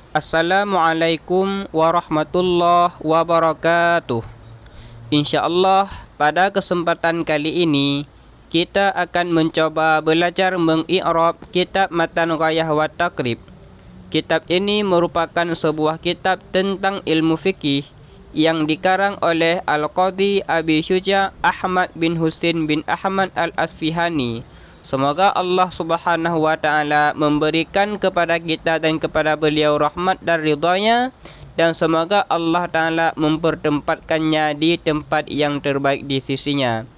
Assalamualaikum warahmatullahi wabarakatuh. InsyaAllah pada kesempatan kali ini kita akan mencoba belajar mengi'rab kitab Matan Ghayah wa Taqrib. Kitab ini merupakan sebuah kitab tentang ilmu fikih yang dikarang oleh Al-Qadhi Abi Syuja' Ahmad bin Husin bin Ahmad Al-Asfihani. Semoga Allah Subhanahu wa Ta'ala memberikan kepada kita dan kepada beliau rahmat dan ridhanya, dan semoga Allah Ta'ala mempertempatkannya di tempat yang terbaik di sisinya.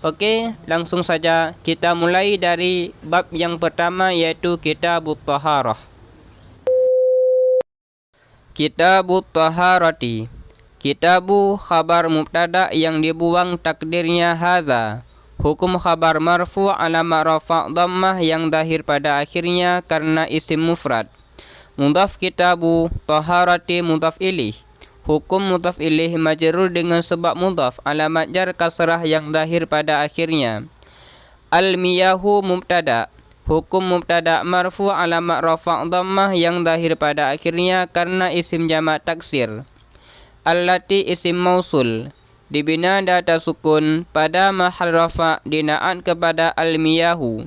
Oke, langsung saja kita mulai dari bab yang pertama, yaitu Kitabut Taharah. Kitabut Taharati. Kitabu khabar mubtada yang dibuang takdirnya hadza. Hukum khabar marfu alamat rafa' dhammah yang dahir pada akhirnya karena isim mufrad. Mudhaf kitabu taharati mudhaf ilaih. Hukum mudhaf ilaih majrur dengan sebab mudhaf alamat jar kasrah yang dahir pada akhirnya. Al-miyahu mubtada. Hukum mubtada marfu alamat rafa' dhammah yang dahir pada akhirnya karena isim jamak taksir. Allati isim mausul. Dibina data sukun pada mahal rafa' dinaat kepada al-miyahu.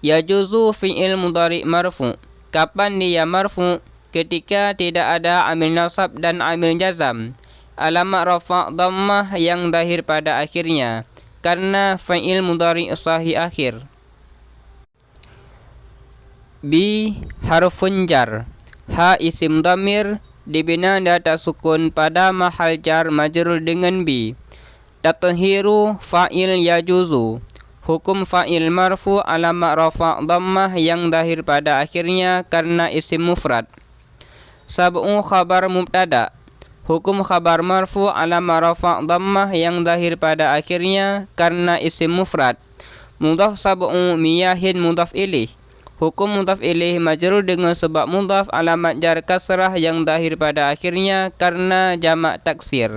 Yajuzu fi'il mudhari' marfu'. Kapan dia marfu'? Ketika tidak ada amil nasab dan amil jazam. Alamat rafa' dhammah yang dahir pada akhirnya karena fi'il mudhari' sahih akhir. Bi harfun jar. Ha isim dhamir. Dibina data sukun pada mahal jar majrur dengan bi. Tathiru fa'il yajuzu. Hukum fa'il marfu alamat rafa' dhammah yang dahir pada akhirnya karena isim mufrad. Sab'u khabar mubtada. Hukum khabar marfu alamat rafa' dhammah yang dahir pada akhirnya karena isim mufrad. Mudhaf sab'u miyahin mudhaf ilaih. Hukum mudhaf ilaih majrur dengan sebab mudhaf alamat jar kasrah yang dahir pada akhirnya karena jamak taksir.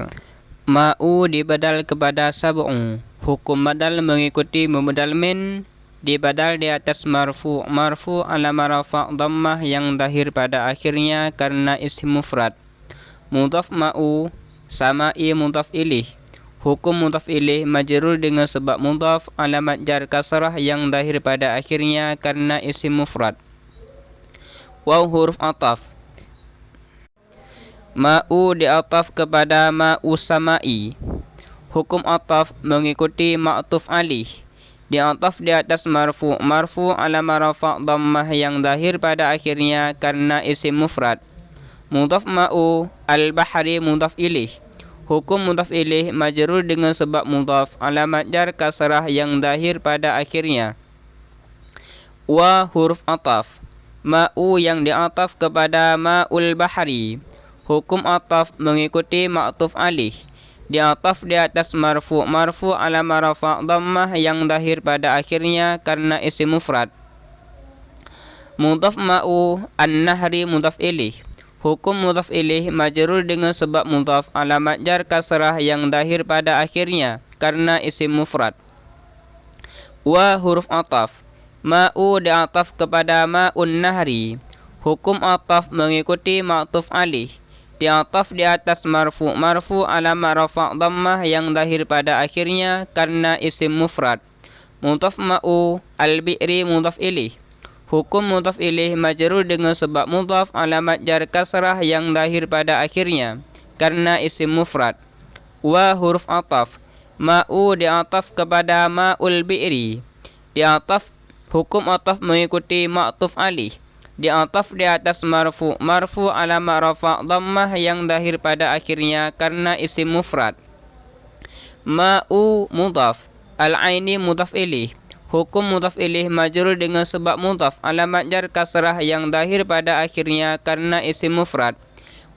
Ma'u dibadal kepada sab'u. Hukum badal mengikuti mubadal min. Dibadal di atas marfu. Marfu alamat rafa' dhammah yang dahir pada akhirnya karena isim mufrad. Mudhaf ma'u sama'i mudhaf ilaih. Hukum mudhaf ilaih majrur dengan sebab mudhaf alamat jar kasrah yang dahir pada akhirnya karena isim mufrad. Waw huruf ataf. Ma'u diataf kepada ma'u sama'i. Hukum ataf mengikuti ma'tuf alih. Diataf di atas marfu. Marfu alamat rafa' dhammah yang dahir pada akhirnya karena isim mufrad. Mudhaf ma'u al-bahri mudhaf ilaih. Hukum mudhaf ilaih majrur dengan sebab mudhaf alamat jar kasrah yang dahir pada akhirnya. Wa huruf ataf. Ma'u yang diataf kepada ma'ul bahri. Hukum ataf mengikuti ma'tuf alih. Diataf di atas marfu. Marfu alamat rafa' dhammah yang dahir pada akhirnya karena isim mufrad. Mudhaf ma'u an-nahri mudhaf ilaih. Hukum mudhaf ilaih majrur dengan sebab mudhaf alamat jar kasrah yang dahir pada akhirnya karena isim mufrad. Wa huruf ataf. Ma'u diataf kepada ma'un nahri. Hukum ataf mengikuti ma'tuf alih. Diataf di atas marfu. Marfu alamat rafa' dhammah yang dahir pada akhirnya karena isim mufrad. Mudhaf ma'u al-bi'ri mudhaf ilaih. Hukum mudhaf ilaih majrur dengan sebab mudhaf alamat jar kasrah yang dahir pada akhirnya karena isim mufrad. Wa huruf ataf. Ma'u diataf kepada ma'ul bi'ri. Diataf. Hukum ataf mengikuti ma'tuf alih. Diataf di atas marfu. Marfu alamat rafa' dhammah yang dahir pada akhirnya karena isim mufrad. Ma'u mudhaf. Al-aini mudhaf ilaih. Hukum mudhaf ilaih majrur dengan sebab mudhaf alamat jar kasrah yang dahir pada akhirnya karena isim mufrad.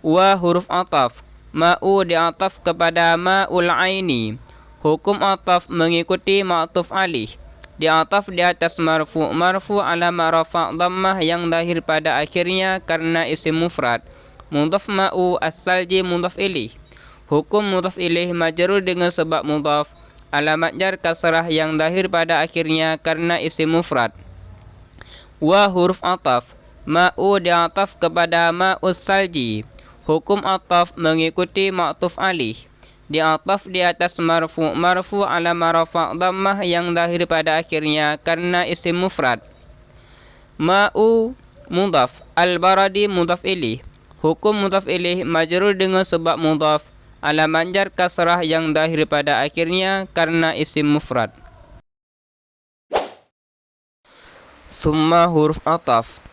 Wa huruf ataf. Ma'u diataf kepada ma'ul aini. Hukum ataf mengikuti ma'tuf alih. Diataf di atas marfu. Marfu alamat rafa' dhammah yang dahir pada akhirnya karena isim mufrad. Mudhaf ma'u as-salji mudhaf ilaih. Hukum mudhaf ilaih majrur dengan sebab mudhaf alamat jar kasrah yang dahir pada akhirnya karena isim mufrad. Wa huruf ataf. Ma'u di'ataf kepada ma'us salji. Hukum ataf mengikuti ma'tuf alih. Di'ataf di atas marfu. Marfu ala marafa' dhammah yang dahir pada akhirnya karena isim mufrad. Ma'u mudhaf. Al-baradi mudhaf ilih. Hukum mudhaf ilih majrur dengan sebab mudhaf. Alamat jar kasrah yang dahir pada akhirnya karena isim mufrad. Summa huruf ataf.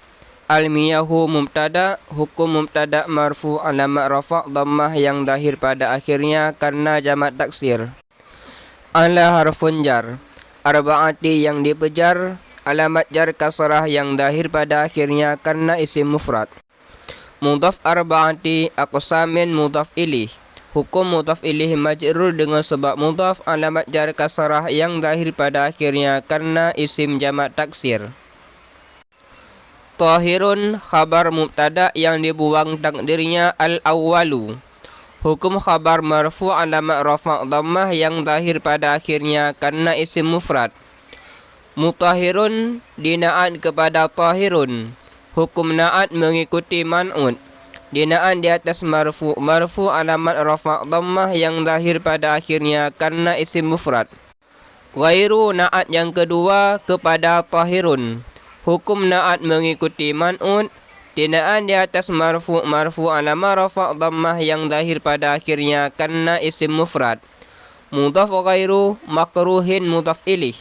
Al-miyahu mubtada. Hukum mubtada marfu alamat rafa' dhammah yang dahir pada akhirnya karena jamak taksir. Ala harfun jar. Arba'ati yang dipejar. Alamat jar kasrah yang dahir pada akhirnya karena isim mufrad. Mudhaf arba'ati aqsamin mudhaf ilih. Hukum mudhaf ilih majrur dengan sebab mudhaf. Alamat jar kasrah yang dahir pada akhirnya karena isim jamak taksir. Tahirun khabar mubtada yang dibuang takdirnya al-awwalu. Hukum khabar marfu alamat rafa' dhammah yang dahir pada akhirnya karena isim mufrad. Mutahirun dina'at kepada tahirun. Hukum na'at mengikuti man'ut. Dina'at di atas marfu. Marfu alamat rafa' dhammah yang dahir pada akhirnya karena isim mufrad. Ghairu na'at yang kedua kepada tahirun. Hukum na'at mengikuti man'ut. Dina'at di atas marfu. Marfu alamat rafa' dhammah yang dahir pada akhirnya karena isim mufrad. Mudhaf ghairu makruhin mudhaf ilih.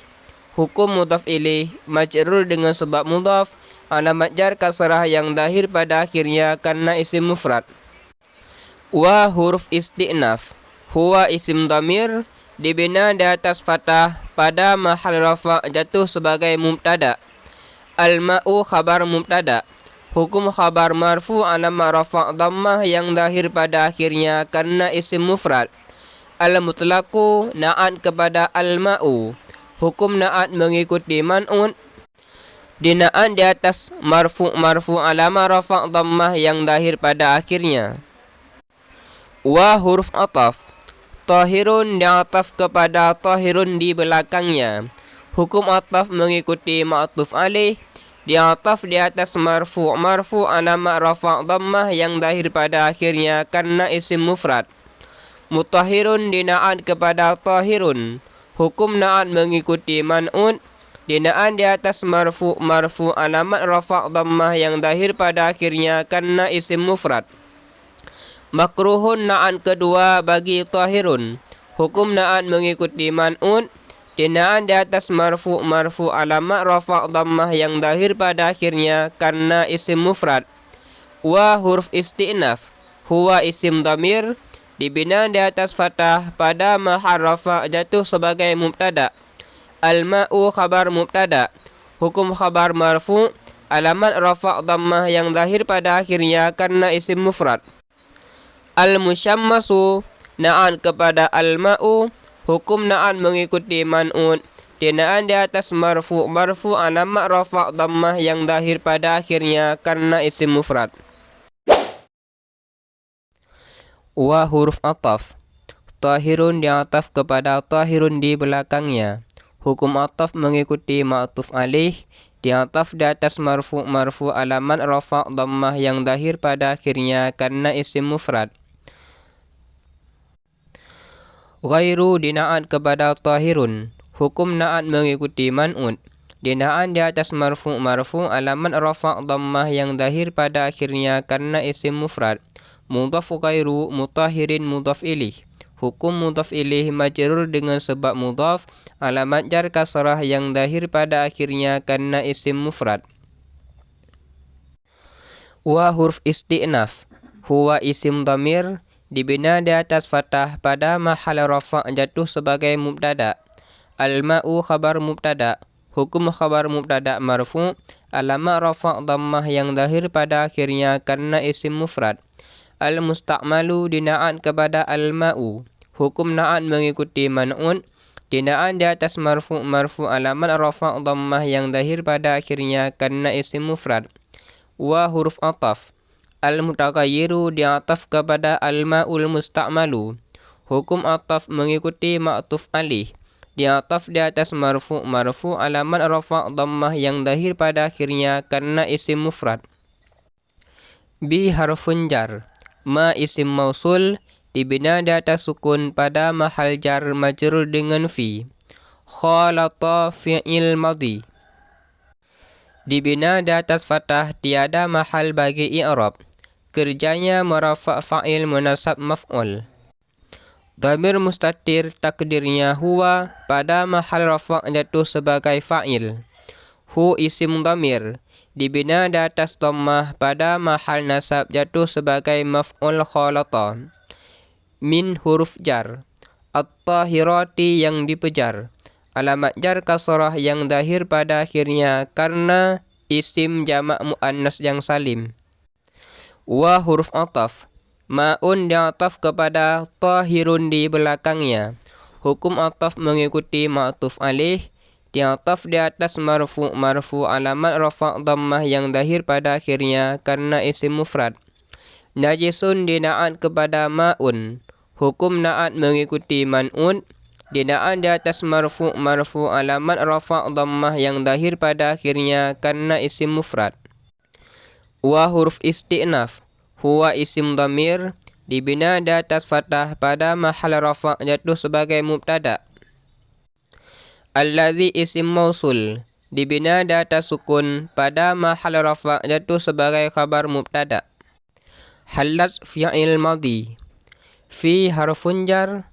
Hukum mudhaf ilih majrur dengan sebab mudhaf. Alamat jar kasrah yang dahir pada akhirnya karena isim mufrad. Wa huruf isti'naf. Huwa isim dhamir dibina di atas fathah pada mahal rafa' jatuh sebagai mubtada. Al-ma'u khabar mubtada. Hukum khabar marfu alamat rafa' dhammah yang dahir pada akhirnya karena isim mufrad. Al-mutlaqu na'at kepada al-ma'u. Hukum na'at mengikuti man'ut. Dina'at di atas marfu alamat rafa' dhammah yang dahir pada akhirnya. Wa huruf ataf. Tahirun di'ataf kepada tahirun di belakangnya. Hukum ataf mengikuti ma'tuf alih. Di'ataf di atas marfu alamat rafa' dhammah yang dahir pada akhirnya karena isim mufrad. Mutahirun dina'at kepada tahirun. Hukum na'at mengikuti man'ut. Dina'at di atas marfu alamat rafa' dhammah yang dahir pada akhirnya karena isim mufrad. Makruhun na'at kedua bagi tahirun. Hukum na'at mengikuti man'ut. Dina'at di atas marfu alamat rafa' dhammah yang dahir pada akhirnya karena isim mufrad. Wa huruf isti'naf. Huwa isim dhamir dibina di atas fathah pada mahal rafa' jatuh sebagai mubtada. Al-ma'u khabar mubtada. Hukum khabar marfu alamat rafa' dhammah yang dahir pada akhirnya karena isim mufrad. Al-musyammasu na'at kepada al-ma'u. Hukum na'at mengikuti man'ut. Dina'at di atas marfu alamat rafa' dhammah yang dahir pada akhirnya karena isim mufrad. Wa huruf ataf. Tahirun di'ataf kepada tahirun di belakangnya. Hukum ataf mengikuti ma'tuf alih. Di'ataf di atas marfu alamat rafa' dhammah yang dahir pada akhirnya karena isim mufrad. Ghairu dina'at kepada tahirun. Hukum na'at mengikuti man'ut. Dina'at di atas marfu alamat rafa' dhammah yang dahir pada akhirnya karena isim mufrad. Mudhaf ghairu mutahirin mudhaf ilih. Hukum mudhaf ilih majrur dengan sebab mudhaf. Alamat jar kasrah yang dahir pada akhirnya karena isim mufrad. Wa huruf isti'naf. Huwa isim dhamir dibina di atas fathah pada mahal rafa' jatuh sebagai mubtada. Al-ma'u khabar mubtada. Hukum khabar mubtada marfu alamat rafa' dhammah yang dahir pada akhirnya karena isim mufrad. Al-musta'malu dina'at kepada al-ma'u. Hukum na'at mengikuti man'ut. Dina'at di atas marfu alamat rafa' dhammah yang dahir pada akhirnya karena isim mufrad. Wa huruf ataf. Al-mutaghayyiru di'ataf kepada al-ma'ul musta'malu. Hukum ataf mengikuti ma'tuf alih. Di'ataf di atas marfu alamat rafa' dhammah yang dahir pada akhirnya karena isim mufrad. Bi harfun jar. Ma isim mausul dibina di atas sukun pada mahal jar majrur dengan fi. Khalata fi'il madhi. Dibina di atas fathah tiada mahal bagi i'rab. Kerjanya merafa' fa'il munasab maf'ul. Dhamir mustatir takdirnya huwa pada mahal rafa' jatuh sebagai fa'il. Hu isim dhamir dibina di atas dhammah pada mahal nasab jatuh sebagai maf'ul khalata. Min huruf jar. At-tahirati yang dipejar. Alamat jar kasrah yang dahir pada akhirnya karena isim jamak muannas yang salim. Wa huruf ataf. Ma'un di'ataf kepada tahirun di belakangnya. Hukum ataf mengikuti ma'tuf alaih. Di'ataf di atas marfu alamat rafa' dhammah yang dahir pada akhirnya karena isim mufrad. Najisun dina'at kepada ma'un. Hukum na'at mengikuti man'un. Dina'at di atas marfu alamat rafa' dhammah yang dahir pada akhirnya karena isim mufrad. Wa huruf isti'naf. Huwa isim dhamir dibina di atas fathah pada mahal rafa' jatuh sebagai mubtada. Alladzi isim mausul dibina di atas sukun pada mahal rafa' jatuh sebagai khabar mubtada. Halat fi'il madhi. Fi harfun jar.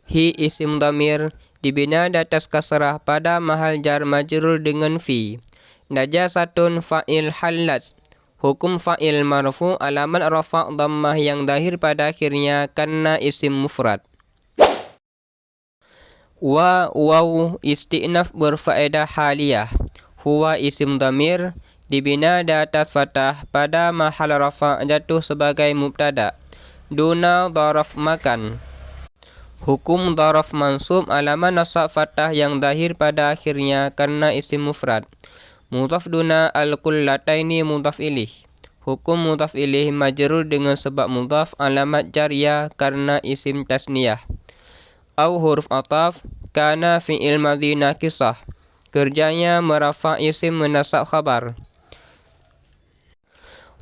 Hi isim dhamir dibina di atas kasrah pada mahal jar majrur dengan fi. Najasatun fa'il halat. Hukum fa'il marfu alamat rafa' dhammah yang dahir pada akhirnya karena isim mufrad. Wa waw isti'naf berfaedah haliyah. Huwa isim dhamir dibina di atas fathah pada mahal rafa' jatuh sebagai mubtada. Duna dharaf makan. Hukum dharaf mansub alamat nasab fathah yang dahir pada akhirnya karena isim mufrad. Mudhaf duna al-kullataini mudhaf ilih. Hukum mudhaf ilih majrur dengan sebab mudhaf alamat jariyah karena isim tasniyah. Au huruf ataf kana fi'il madhi nakisah. Kerjanya merafa' isim menasab khabar.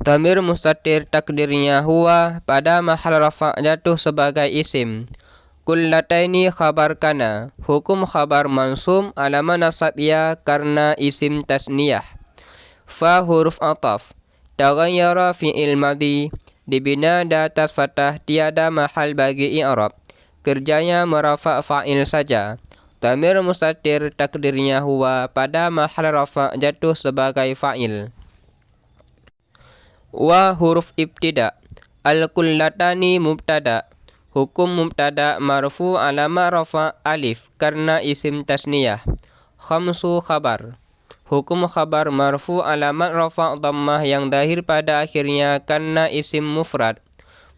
Dhamir mustatir takdirnya huwa pada mahal rafa' jatuh sebagai isim. Kullataini khabar kana. Hukum khabar mansub alamat nasabiyah karena isim tasniyah. Fa huruf ataf. Taghayyara fi'il madhi dibina di atas fathah tiada mahal bagi i'rab. Kerjanya merafa' fa'il saja. Dhamir mustatir takdirnya huwa pada mahal rafa' jatuh sebagai fa'il. Wa huruf ibtida. Al-kullatani mubtada. Hukum mubtada marfu alamat rafa' alif karena isim tasniyah. Khamsu khabar. Hukum khabar marfu alamat rafa' dhammah yang dahir pada akhirnya karena isim mufrad.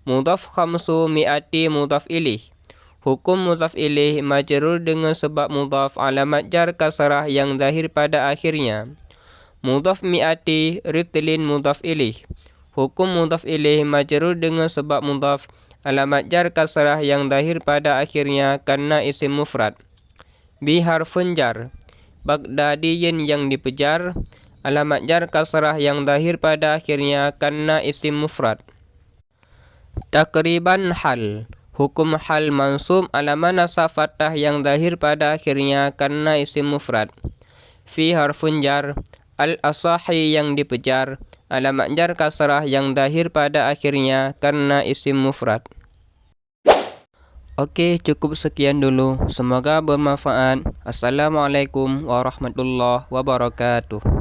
Mudhaf khamsu mi'ati mudhaf ilih. Hukum mudhaf ilih majrur dengan sebab mudhaf alamat jar kasrah yang dahir pada akhirnya. Mudhaf mi'ati ritlin mudhaf ilih. Hukum mudhaf ilih majrur dengan sebab mudhaf alamat jar kasrah yang dahir pada akhirnya karena isim mufrad. Bi harfun jar. Baghdadiyin yang dipejar. Alamat jar kasrah yang dahir pada akhirnya karena isim mufrad. Takriban hal. Hukum hal mansub alamat nasab fathah yang dahir pada akhirnya karena isim mufrad. Fi harfun jar. Al-asahi yang dipejar. Alamat jar kasrah yang dahir pada akhirnya karena isim mufrad. Oke, cukup sekian dulu. Semoga bermanfaat. Assalamualaikum warahmatullahi wabarakatuh.